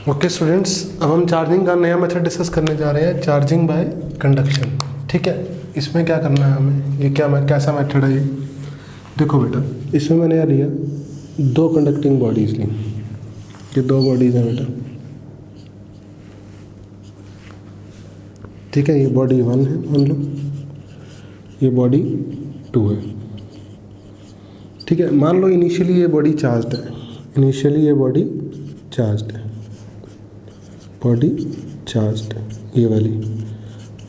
Okay students, अब हम charging का नया मेथड डिस्कस करने जा रहे हैं, चार्जिंग बाय कंडक्शन। ठीक है, इसमें क्या करना है हमें, ये कैसा मेथड है ये। देखो बेटा, इसमें मैंने यहाँ लिया दो कंडक्टिंग बॉडीज ली। ये दो बॉडीज हैं बेटा, ठीक है। ये बॉडी 1 है मान लो, ये बॉडी 2 है, ठीक है। मान लो इनिशियली ये बॉडी चार्ज्ड है, इनिशियली ये बॉडी चार्ज्ड है, बॉडी चार्ज्ड है ये वाली,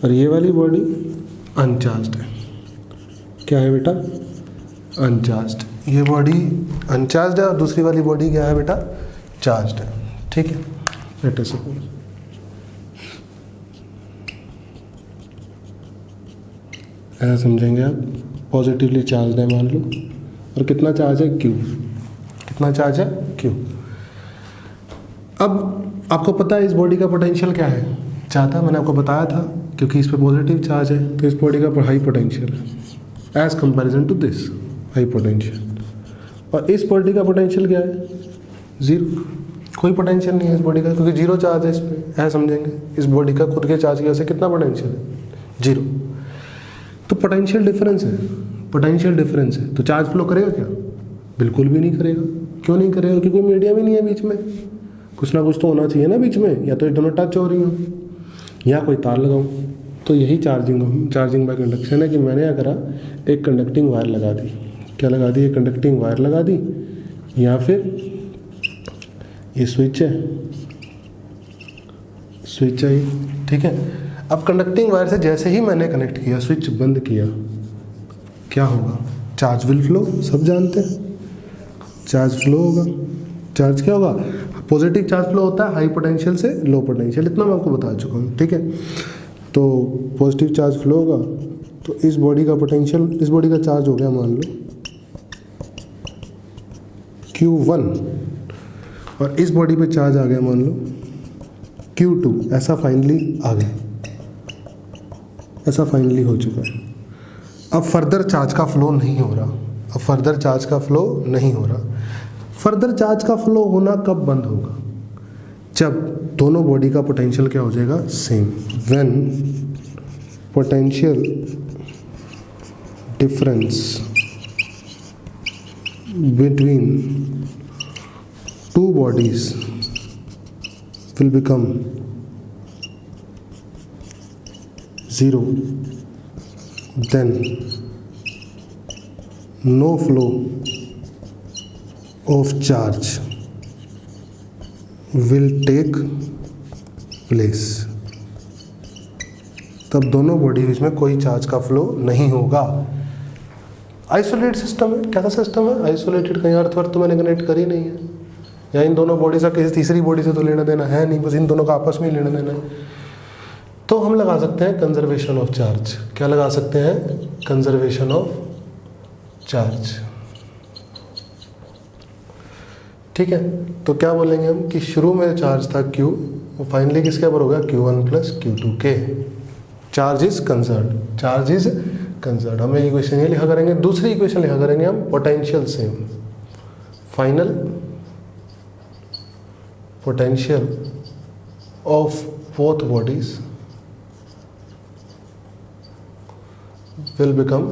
और ये वाली बॉडी अनचार्ज्ड है। क्या है बेटा? अनचार्ज्ड। ये बॉडी अनचार्ज्ड है और दूसरी वाली बॉडी क्या है बेटा? चार्ज्ड है, ठीक है। लेट अस सपोज ऐसा समझेंगे आप, पॉजिटिवली चार्ज्ड है मान लो, और कितना चार्ज है? Q। कितना चार्ज है? Q। अब आपको पता है इस बॉडी का पोटेंशियल क्या है? चाहता मैंने आपको बताया था, क्योंकि इस पे पॉजिटिव चार्ज है तो इस बॉडी का हाई पोटेंशियल है as comparison to this high potential. और इस बॉडी का पोटेंशियल क्या है? 0। कोई पोटेंशियल नहीं है इस बॉडी का, क्योंकि 0 चार्ज है इस पर। ऐसा समझेंगे, इस बॉडी का खुद के चार्ज की वजह से कितना पोटेंशियल है? 0। तो पोटेंशियल डिफरेंस है, पोटेंशियल डिफरेंस है, तो चार्ज फ्लो करेगा क्या? बिल्कुल भी नहीं करेगा। क्यों नहीं करेगा? क्योंकि मीडियम ही नहीं है बीच में। कुछ ना कुछ तो होना चाहिए ना बीच में, या तो ये दोनों टच हो रही हो या कोई तार लगाऊं। तो यही चार्जिंग बाय कंडक्शन है कि मैंने क्या करा, एक कंडक्टिंग वायर लगा दी। क्या लगा दी? एक कंडक्टिंग वायर लगा दी, या फिर ये स्विच है, स्विच है ये, ठीक है। अब कंडक्टिंग वायर से जैसे ही मैंने कनेक्ट किया, स्विच बंद किया, क्या होगा? चार्ज विल फ्लो, सब जानते हैं चार्ज फ्लो होगा। चार्ज क्या होगा? पॉजिटिव चार्ज फ्लो होता है हाई पोटेंशियल से लो पोटेंशियल, इतना मैं आपको बता चुका हूँ, ठीक है। तो पॉजिटिव चार्ज फ्लो होगा, तो इस बॉडी का पोटेंशियल, इस बॉडी का चार्ज हो गया मान लो Q1, और इस बॉडी पे चार्ज आ गया मान लो Q2। ऐसा फाइनली आ गया, ऐसा फाइनली हो चुका है। अब फर्दर चार्ज का फ्लो नहीं हो रहा, अब फर्दर चार्ज का फ्लो नहीं हो रहा। फर्दर चार्ज का फ्लो होना कब बंद होगा? जब दोनों बॉडी का पोटेंशियल क्या हो जाएगा? Same. When potential difference between two bodies will become 0, then no flow of charge will take place। तब दोनों बॉडी बीच में कोई चार्ज का फ्लो नहीं होगा। आइसोलेटेड सिस्टम है। कैसा सिस्टम है? आइसोलेटेड। कहीं अर्थ वर्थ तो मैंने कनेक्ट करी नहीं है, या इन दोनों बॉडी से किसी तीसरी बॉडी से तो लेना देना है नहीं, बस इन दोनों का आपस में ही लेना देना है। तो हम लगा सकते हैं कंजर्वेशन ऑफ चार्ज। क्या लगा सकते हैं? कंजर्वेशन ऑफ चार्ज, ठीक है। तो क्या बोलेंगे हम कि शुरू में चार्ज था Q, वो फाइनली किसके ऊपर हो गया? Q1 प्लस Q2 के। Charge is conserved, charge is conserved. हम इक्वेशन ये लिखा करेंगे, दूसरी इक्वेशन लिखा करेंगे हम potential same. Final potential of both bodies will become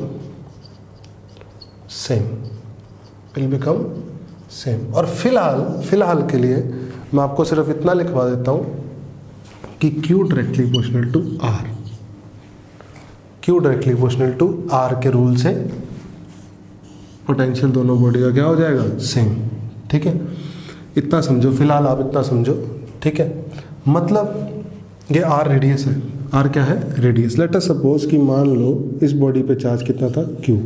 same। और फिलहाल के लिए मैं आपको सिर्फ इतना लिखवा देता हूं कि Q directly proportional to R, Q directly proportional to R के रूल से पोटेंशियल दोनों बॉडी का क्या हो जाएगा? सेम, ठीक है। इतना समझो, फिलहाल आप इतना समझो, ठीक है। मतलब ये R रेडियस है, R क्या है? रेडियस। लेट अस सपोज कि मान लो इस बॉडी पे चार्ज कितना था? Q,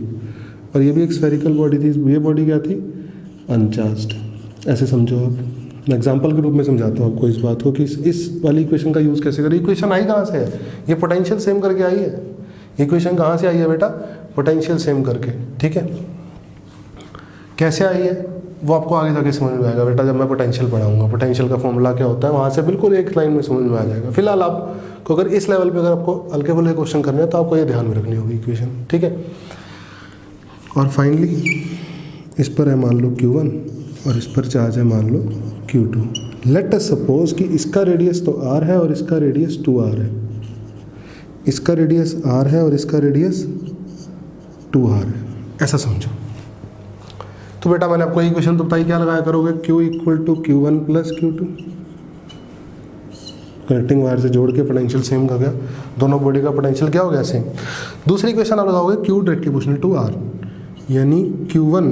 और ये भी एक स्फेरिकल बॉडी थी। ये बॉडी क्या थी? अनचार्ज्ड। ऐसे समझो आप, मैं एग्जांपल के रूप में समझाता हूँ आपको इस बात को कि इस वाली इक्वेशन का यूज़ कैसे करें। इक्वेशन आई कहाँ से है? ये पोटेंशियल सेम करके आई है। इक्वेशन कहाँ से आई है बेटा? पोटेंशियल सेम करके, ठीक है। कैसे आई है वो आपको आगे जाके समझ में आएगा बेटा, जब मैं पोटेंशियल पढ़ाऊंगा। पोटेंशियल का फॉर्मूला क्या होता है वहाँ से बिल्कुल एक लाइन में समझ में आ जाएगा। फिलहाल आपको अगर इस लेवल पे अगर आपको हल्के फुल्के क्वेश्चन करने हैं तो आपको ये ध्यान में रखनी होगी इक्वेशन, ठीक है। और फाइनली इस पर है मान लो Q1, और इस पर चार्ज है मान लो Q2। लेट अस सपोज कि इसका रेडियस तो R है और इसका रेडियस 2R है, इसका रेडियस R है और इसका रेडियस 2R है, ऐसा समझो। तो बेटा मैंने आपको इक्वेशन तो बताई, क्या लगाया करोगे, Q equal to Q1 plus Q2, connecting wire से जोड़ के पोटेंशियल सेम हो गया, दोनों बॉडी का पोटेंशियल क्या हो गया, सेम। दूसरी इक्वेशन आप लगाओगे Q directly proportional to R, यानी Q1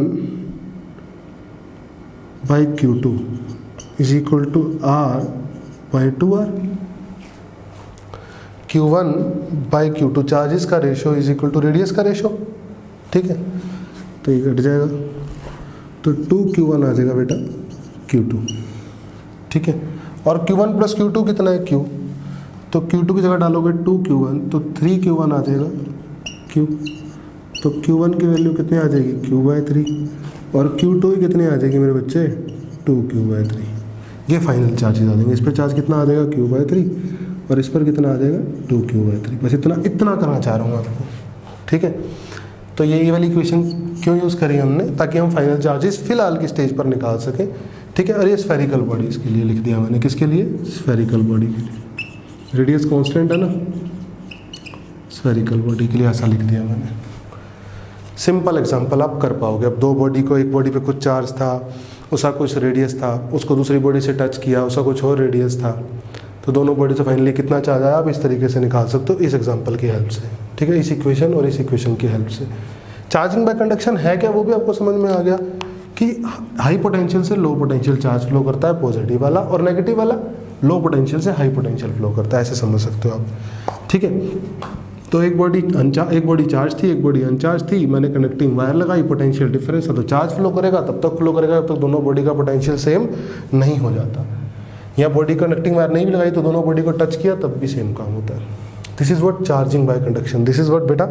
by Q2 is equal to R by 2R। Q1 by Q2 charges का ratio is equal to radius का रेशो, ठीक है, तो ये घट जाएगा, तो 2Q1 आ जाएगा बेटा Q2, ठीक है। और Q1 प्लस Q2 कितना है, Q, तो Q2 की जगह डालोगे 2Q1 तो 3Q1 आ जाएगा Q, तो Q1 की वैल्यू कितनी आ जाएगी, Q/3, और Q2 की कितनी आ जाएगी मेरे बच्चे, 2Q/3। ये फाइनल चार्जेस आ जाएंगे। इस पर चार्ज कितना आ जाएगा, Q/3, और इस पर कितना आ जाएगा, 2Q/3। बस इतना करना चाह रहा हूँ आपको, ठीक है। तो ये वाली इक्वेशन क्यों यूज़ करी हमने, ताकि हम फाइनल चार्जेस फिलहाल की स्टेज पर निकाल सकें, ठीक है। और ये स्फेरिकल बॉडीज के लिए लिख दिया मैंने, किसके लिए, स्फेरिकल बॉडी के लिए। रेडियस कांस्टेंट है ना, स्फेरिकल बॉडी के लिए ऐसा लिख दिया मैंने। सिंपल एग्जांपल आप कर पाओगे। अब दो बॉडी को, एक बॉडी पे कुछ चार्ज था, उसका कुछ रेडियस था, उसको दूसरी बॉडी से टच किया, उसका कुछ और रेडियस था, तो दोनों बॉडी से फाइनली कितना चार्ज आया, आप इस तरीके से निकाल सकते हो इस एग्जांपल की हेल्प से, ठीक है, इस इक्वेशन और इस इक्वेशन की हेल्प से। चार्जिंग बाय कंडक्शन है क्या, वो भी आपको समझ में आ गया कि हाई पोटेंशियल से लो पोटेंशियल चार्ज फ्लो करता है पॉजिटिव वाला, और नेगेटिव वाला लो पोटेंशियल से हाई पोटेंशियल फ्लो करता है, ऐसे समझ सकते हो आप, ठीक है। तो एक बॉडी चार्ज थी, एक बॉडी अनचार्ज थी, मैंने कनेक्टिंग वायर लगाई, पोटेंशियल डिफरेंस है तो चार्ज फ्लो करेगा, तब तक फ्लो करेगा जब तक दोनों बॉडी का पोटेंशियल सेम नहीं हो जाता। या बॉडी कनेक्टिंग वायर नहीं भी लगाई तो दोनों बॉडी को टच किया तब भी सेम काम होता है। This is what charging by conduction, this is what बेटा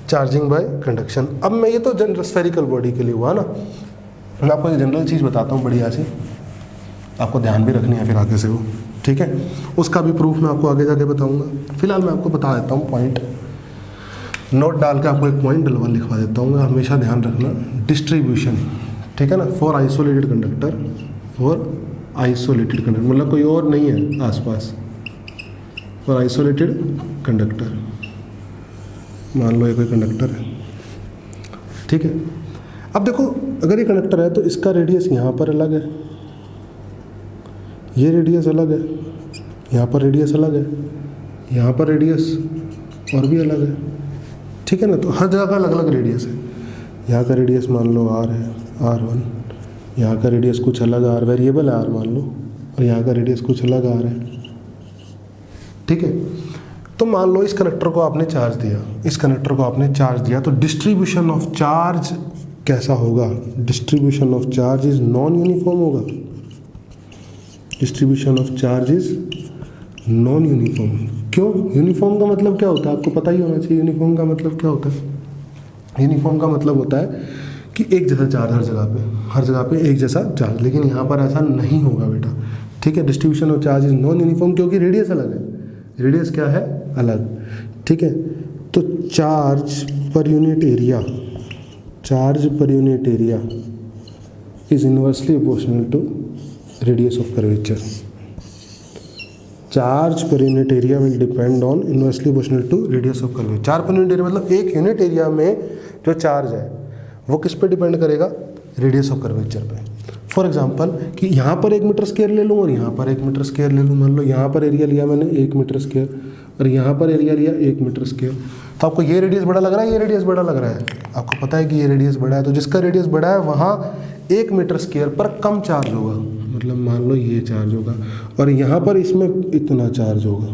चार्जिंग बाय कंडक्शन। अब मैं ये तो जनरल स्फेरिकल बॉडी के लिए हुआ ना, मैं आपको एक जनरल चीज़ बताता हूँ बढ़िया सी, आपको ध्यान भी रखनी है फिर आगे से वो, ठीक है। उसका भी प्रूफ मैं आपको आगे जाके बताऊंगा, फिलहाल मैं आपको बता देता हूँ पॉइंट, नोट डाल के आपको एक पॉइंट डलवा लिखवा देता हूँ, हमेशा ध्यान रखना, डिस्ट्रीब्यूशन, ठीक है ना, for isolated conductor, for isolated conductor मतलब कोई और नहीं है आसपास, फॉर आइसोलेटेड कंडक्टर, मान लो ये कोई कंडक्टर है, ठीक है। अब देखो अगर ये कंडक्टर है तो इसका रेडियस यहाँ पर अलग है, ये रेडियस अलग है, यहाँ पर रेडियस अलग है, यहाँ पर रेडियस और भी अलग है, ठीक है ना। तो हर जगह का अलग अलग रेडियस है। यहाँ का रेडियस मान लो R है, R1, यहाँ का रेडियस कुछ अलग R वेरिएबल है R मान लो, और यहाँ का रेडियस कुछ अलग R है, ठीक है। तो मान लो इस कनेक्टर को आपने चार्ज दिया, इस कनेक्टर को आपने चार्ज दिया, तो डिस्ट्रीब्यूशन ऑफ चार्ज कैसा होगा, distribution of charge is non uniform होगा, distribution of charge is non uniform. क्यों, यूनिफॉर्म का मतलब क्या होता है, आपको पता ही होना चाहिए। यूनिफॉर्म का मतलब क्या होता है, यूनिफॉर्म का मतलब होता है कि एक जैसा चार्ज हर जगह पे एक जैसा चार्ज, लेकिन यहाँ पर ऐसा नहीं होगा बेटा, ठीक है। Distribution of charge is non uniform क्योंकि रेडियस अलग है, रेडियस क्या है, अलग, ठीक है। तो charge per unit area is inversely proportional to radius of curvature. Charge per unit area will depend on inversely proportional to radius of curvature. Charge per unit area मतलब एक यूनिट एरिया में जो चार्ज है वो किस पे depend करेगा, radius of curvature पे। फॉर एग्जांपल कि यहाँ पर 1 मीटर स्क्वायर ले लूँ और यहाँ पर 1 मीटर स्क्वायर ले लूँ, मान लो यहाँ पर एरिया लिया मैंने 1 मीटर स्क्वायर और यहाँ पर एरिया लिया 1 मीटर स्क्वायर, तो आपको ये रेडियस बड़ा लग रहा है, ये रेडियस बड़ा लग रहा है, आपको पता है कि ये रेडियस बड़ा है, तो जिसका रेडियस बड़ा है वहाँ 1 मीटर स्क्वायर पर कम चार्ज होगा, मतलब मान लो ये चार्ज होगा, और यहाँ पर इसमें इतना चार्ज होगा,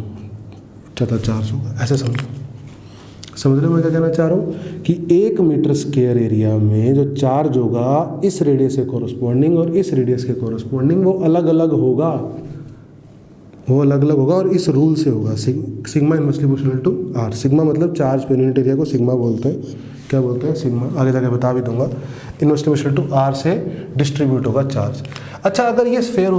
ज़्यादा चार्ज होगा, ऐसे समझ रहे हो मैं क्या कहना चाह रहा हूँ कि 1 मीटर स्क्वायर एरिया में जो चार्ज होगा इस रेडियस के कॉरस्पॉन्डिंग और इस रेडियस के कॉरस्पॉन्डिंग वो अलग अलग होगा, और इस रूल से होगा, sigma inversely proportional to R। Sigma मतलब चार्ज पर यूनिट एरिया को सिग्मा बोलते हैं, क्या बोलते हैं, सिग्मा, आगे जाके बता भी दूंगा। इनवर्सली प्रोपोर्शनल टू R से डिस्ट्रीब्यूट होगा चार्ज। अच्छा अगर ये स्फेयर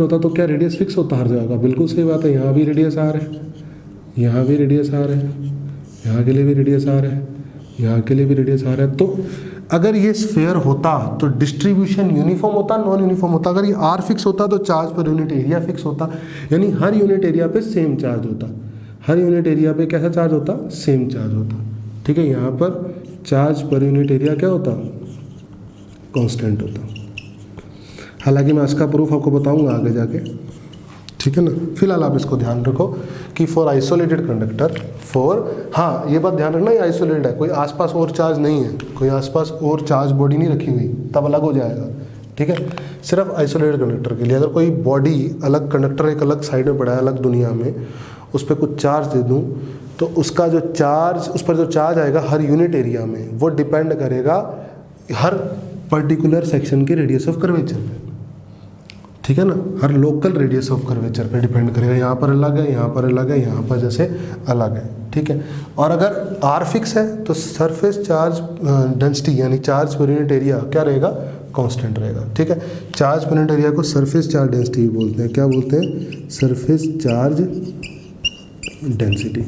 होता तो क्या रेडियस फिक्स होता हर जगह का, बिल्कुल सही बात है। यहाँ भी रेडियस R है, यहाँ भी रेडियस R है, यहाँ के लिए भी रेडियस R है, यहाँ के लिए भी रेडियस आर है। तो अगर ये स्फेयर होता तो डिस्ट्रीब्यूशन यूनिफॉर्म होता, नॉन यूनिफॉर्म होता। अगर ये आर फिक्स होता तो charge per unit area fix होता, यानी हर यूनिट एरिया पे सेम चार्ज होता। हर यूनिट एरिया पे कैसा चार्ज होता? सेम चार्ज होता। ठीक है, यहाँ पर चार्ज पर यूनिट एरिया क्या होता? कांस्टेंट होता। हालांकि मैं इसका प्रूफ आपको बताऊंगा आगे जाके, ठीक है ना। फिलहाल आप इसको ध्यान रखो कि फॉर आइसोलेटेड कंडक्टर, हाँ ये बात ध्यान रखना, ये आइसोलेटेड है, कोई आसपास और चार्ज नहीं है, कोई आसपास और चार्ज बॉडी नहीं रखी हुई, तब अलग हो जाएगा। ठीक है, सिर्फ आइसोलेटेड कंडक्टर के लिए। अगर कोई बॉडी अलग, कंडक्टर एक अलग साइड में पड़ा है, अलग दुनिया में, उस पर कुछ चार्ज दे दूँ तो उसका जो चार्ज, उस पर जो चार्ज आएगा हर यूनिट एरिया में, वो डिपेंड करेगा हर पर्टिकुलर सेक्शन के रेडियस ऑफ कर्वेचर पे। ठीक है ना, हर लोकल रेडियस ऑफ कर्वेचर पे डिपेंड करेगा। यहाँ पर अलग है, यहाँ पर अलग है, यहाँ पर जैसे अलग है। ठीक है, और अगर आर फिक्स है तो सरफेस चार्ज डेंसिटी यानी चार्ज पर यूनिट एरिया क्या रहेगा? कांस्टेंट रहेगा। ठीक है, चार्ज पर यूनिट एरिया को सरफेस चार्ज डेंसिटी बोलते हैं। क्या बोलते हैं? Surface charge density.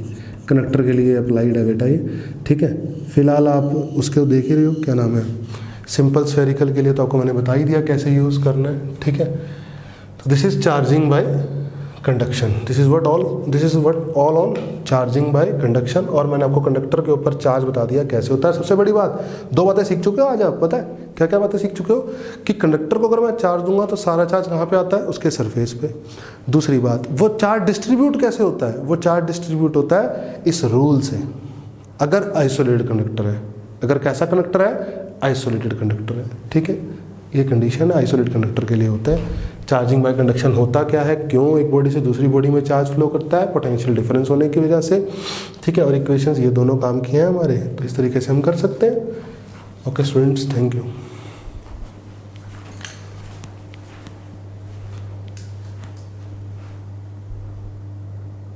कनेक्टर के लिए अप्लाइड है बेटा ये। ठीक है, फिलहाल आप उसको देख ही रहे हो, क्या नाम है, सिंपल स्फेरिकल के लिए तो आपको मैंने बता ही दिया कैसे यूज़ करना है। ठीक है, तो this is charging by conduction, this is what all on charging by conduction. और मैंने आपको कंडक्टर के ऊपर चार्ज बता दिया कैसे होता है। सबसे बड़ी बात, 2 बातें सीख चुके हो आज आप, पता है क्या क्या बातें सीख चुके हो? कि कंडक्टर को अगर मैं चार्ज दूंगा तो सारा चार्ज कहाँ पे आता है? उसके सरफेस पे। दूसरी बात, वो चार्ज डिस्ट्रीब्यूट कैसे होता है? वो चार्ज डिस्ट्रीब्यूट होता है इस रूल से, अगर आइसोलेटेड कंडक्टर है। अगर कैसा कंडक्टर है? आइसोलेटेड कंडक्टर है। ठीक है, ये कंडीशन है, आइसोलेटेड कंडक्टर के लिए होता है। चार्जिंग बाय कंडक्शन होता क्या है, क्यों एक बॉडी से दूसरी बॉडी में चार्ज फ्लो करता है? पोटेंशियल डिफरेंस होने की वजह से। ठीक है, और इक्वेशंस ये दोनों काम किए हैं हमारे, तो इस तरीके से हम कर सकते हैं। Okay students, thank you.